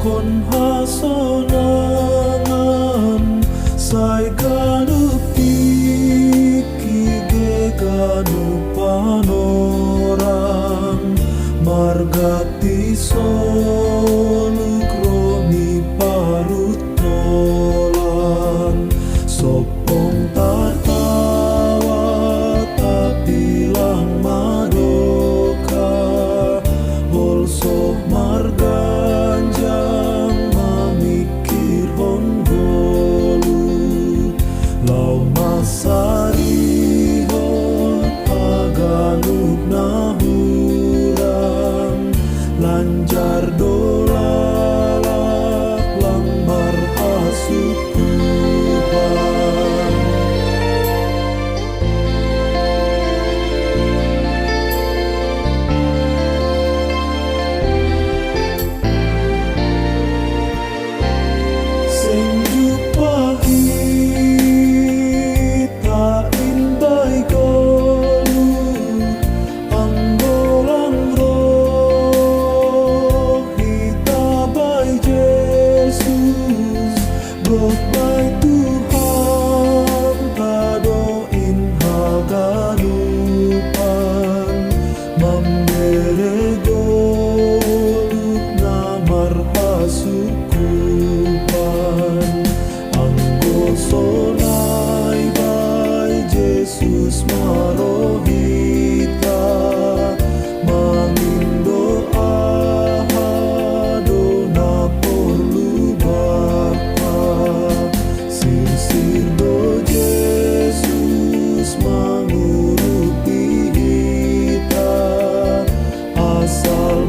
kon hasonangan sai ganup iki ge ganup panoran margati soluk romi parutolan sopong tatawa tapi lang madoka bolso marganjang mamikir honggolu lau masarihon paganup nahurang lanjar dolalak lang marhasuk Tuhan. Sing jupahit tain bay golu anggolang roh kita bay Jesus God bay Tuhan kadoin hagalupan membere goluk na marhasukupan anggo sonai bay Jesus marohita mangindo ahadona porlu bapa sirsir do Jesus mangurupi kita asal